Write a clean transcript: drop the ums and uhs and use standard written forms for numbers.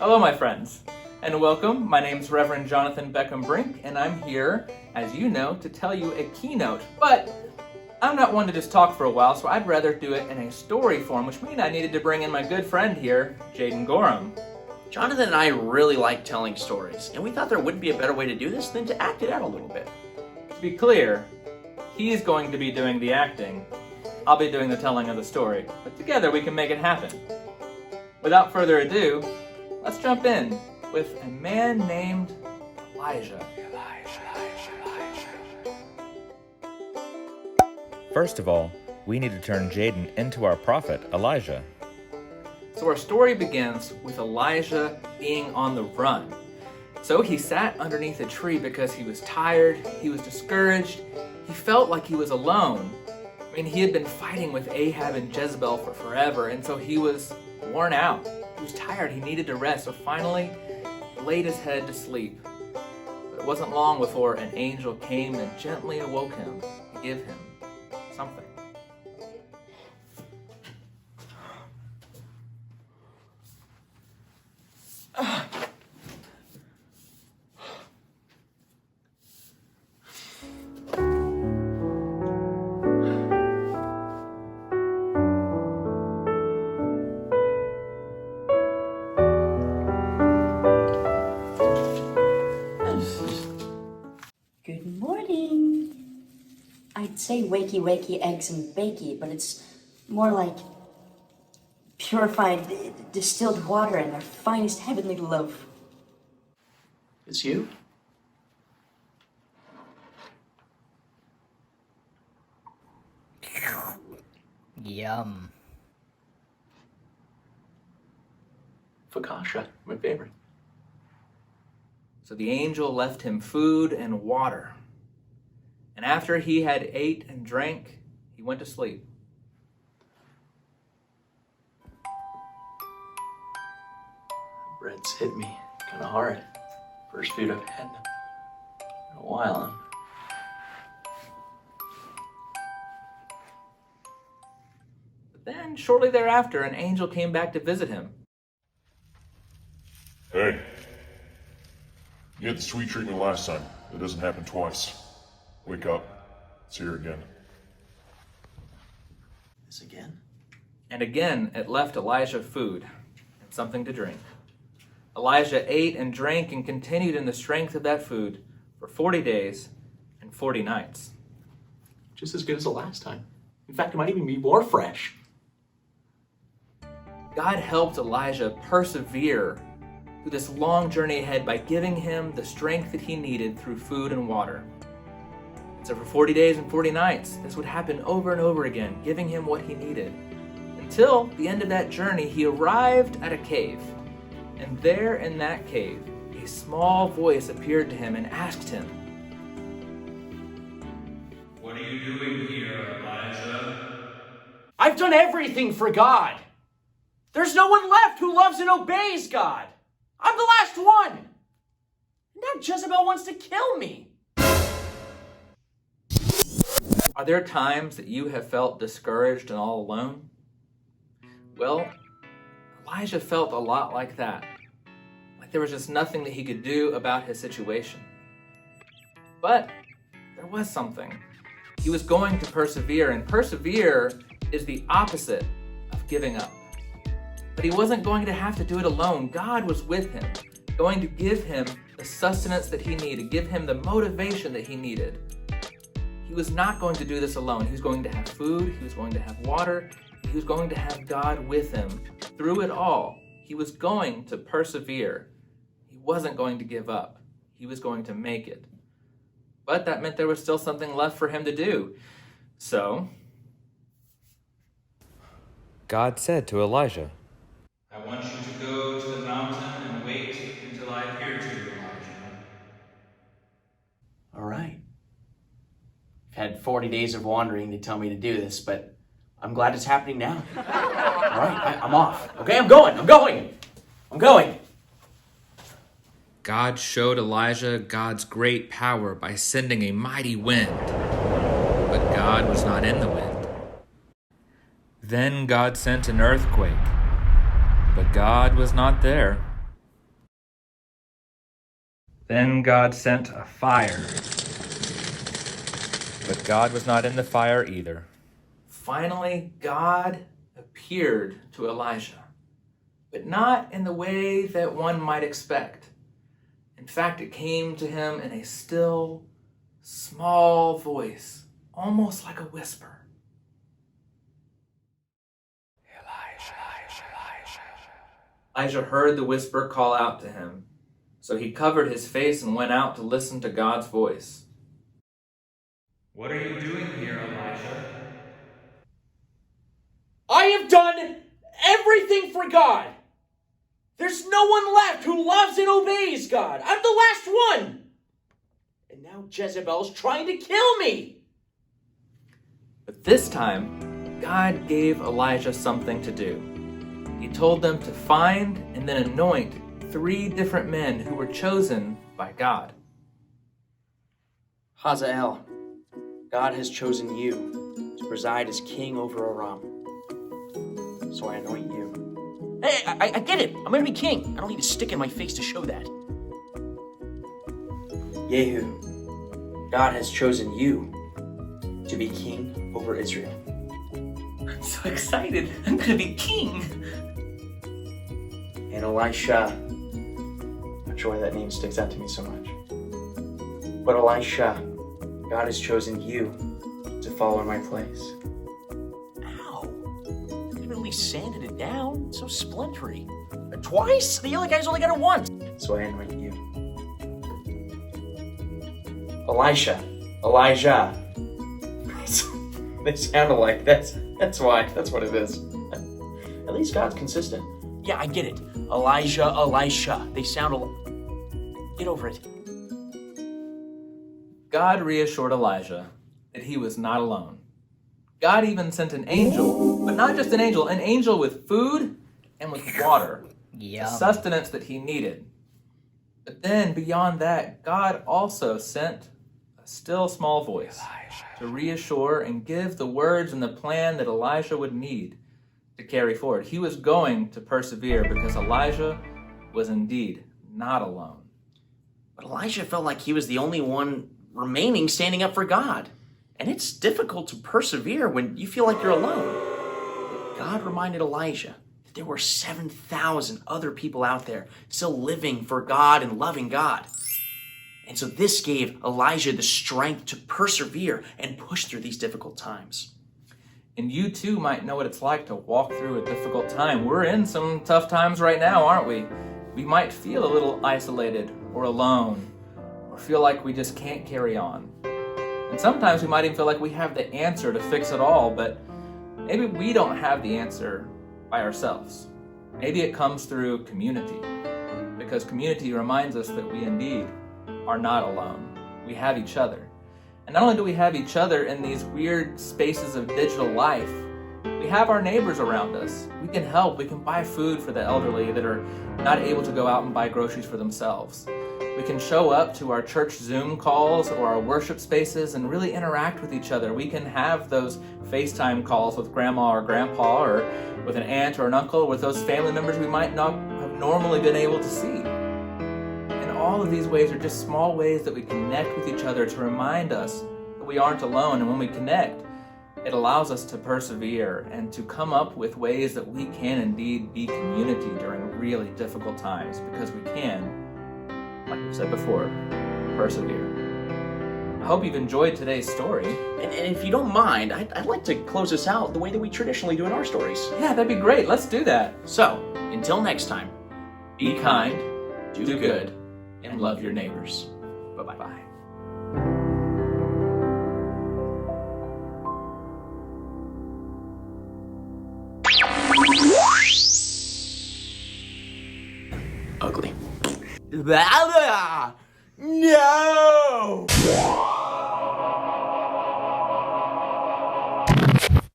Hello, my friends, and welcome. My name is Reverend Jonathan Beckham-Brink, and I'm here, as you know, to tell you a keynote. But I'm not one to just talk for a while, so I'd rather do it in a story form, which means I needed to bring in my good friend here, Jaden Gorham. Jonathan and I really like telling stories, and we thought there wouldn't be a better way to do this than to act it out a little bit. To be clear, he's going to be doing the acting. I'll be doing the telling of the story, but together we can make it happen. Without further ado, let's jump in with a man named Elijah. First of all, we need to turn Jaden into our prophet, Elijah. So our story begins with Elijah being on the run. So he sat underneath a tree because he was tired, he was discouraged, he felt like he was alone. I mean, he had been fighting with Ahab and Jezebel for forever, and so he was worn out. He was tired, he needed to rest, so finally he laid his head to sleep. But it wasn't long before an angel came and gently awoke him to give him something. Good morning. I'd say wakey, wakey, eggs and bakey, but it's more like purified, distilled water and their finest heavenly loaf. It's you? Yum. Focaccia, my favorite. So the angel left him food and water. And after he had ate and drank, he went to sleep. Bread's hit me kind of hard. First food I've had in a while. But then, shortly thereafter, an angel came back to visit him. Hey, you had the sweet treatment last time. It doesn't happen twice. Wake up. It's here again. This again? And again, it left Elijah food and something to drink. Elijah ate and drank and continued in the strength of that food for 40 days and 40 nights. Just as good as the last time. In fact, it might even be more fresh. God helped Elijah persevere through this long journey ahead by giving him the strength that he needed through food and water. So for 40 days and 40 nights, this would happen over and over again, giving him what he needed. Until the end of that journey, he arrived at a cave. And there in that cave, a small voice appeared to him and asked him, "What are you doing here, Elijah?" I've done everything for God. There's no one left who loves and obeys God. I'm the last one. Now Jezebel wants to kill me. Are there times that you have felt discouraged and all alone? Well, Elijah felt a lot like that. Like there was just nothing that he could do about his situation. But there was something. He was going to persevere, and persevere is the opposite of giving up. But he wasn't going to have to do it alone. God was with him, going to give him the sustenance that he needed, give him the motivation that he needed. He was not going to do this alone. He was going to have food, he was going to have water, he was going to have God with him through it all. He was going to persevere. He wasn't going to give up. He was going to make it. But that meant there was still something left for him to do. So God said to Elijah, "I want you to go to the mountain and wait until I appear to you, Elijah." All right. I've had 40 days of wandering to tell me to do this, but I'm glad it's happening now. All right, I'm off. Okay, I'm going. God showed Elijah God's great power by sending a mighty wind. But God was not in the wind. Then God sent an earthquake, but God was not there. Then God sent a fire. But God was not in the fire either. Finally, God appeared to Elijah, but not in the way that one might expect. In fact, it came to him in a still, small voice, almost like a whisper. Elijah heard the whisper call out to him, so he covered his face and went out to listen to God's voice. What are you doing here, Elijah? I have done everything for God. There's no one left who loves and obeys God. I'm the last one. And now Jezebel's trying to kill me. But this time, God gave Elijah something to do. He told them to find and then anoint 3 different men who were chosen by God. Hazael, God has chosen you to preside as king over Aram. So I anoint you. Hey, I get it. I'm going to be king. I don't need a stick in my face to show that. Yehu, God has chosen you to be king over Israel. I'm so excited. I'm going to be king. And Elisha, not sure why that name sticks out to me so much. But Elisha, God has chosen you to follow in my place. Ow. You could have at least sanded it down. It's so splintery. Twice? The other guy's only got it once. So I anoint you. Elisha, Elijah. They sound alike. That's why. That's what it is. At least God's consistent. Yeah, I get it. Elijah, Elisha. They sound alike. Get over it. God reassured Elijah that he was not alone. God even sent an angel, but not just an angel with food and with water, the Yum. sustenance that he needed. But then beyond that, God also sent a still small voice to reassure and give the words and the plan that Elijah would need to carry forward. He was going to persevere because Elijah was indeed not alone. But Elijah felt like he was the only one remaining standing up for God. And it's difficult to persevere when you feel like you're alone. But God reminded Elijah that there were 7,000 other people out there still living for God and loving God. And so this gave Elijah the strength to persevere and push through these difficult times. And you too might know what it's like to walk through a difficult time. We're in some tough times right now, aren't we? We might feel a little isolated or alone, or feel like we just can't carry on. And sometimes we might even feel like we have the answer to fix it all, but maybe we don't have the answer by ourselves. Maybe it comes through community, because community reminds us that we indeed are not alone. We have each other. And not only do we have each other in these weird spaces of digital life, we have our neighbors around us. We can help. We can buy food for the elderly that are not able to go out and buy groceries for themselves. We can show up to our church Zoom calls or our worship spaces and really interact with each other. We can have those FaceTime calls with grandma or grandpa, or with an aunt or an uncle, with those family members we might not have normally been able to see. And all of these ways are just small ways that we connect with each other to remind us that we aren't alone. And when we connect, it allows us to persevere and to come up with ways that we can indeed be community during really difficult times, because we can, like we've said before, persevere. I hope you've enjoyed today's story. And if you don't mind, I'd like to close this out the way that we traditionally do in our stories. Yeah, that'd be great. Let's do that. So, until next time, be kind, do good, and love your neighbors. Bye-bye. Bye. Ugly. No!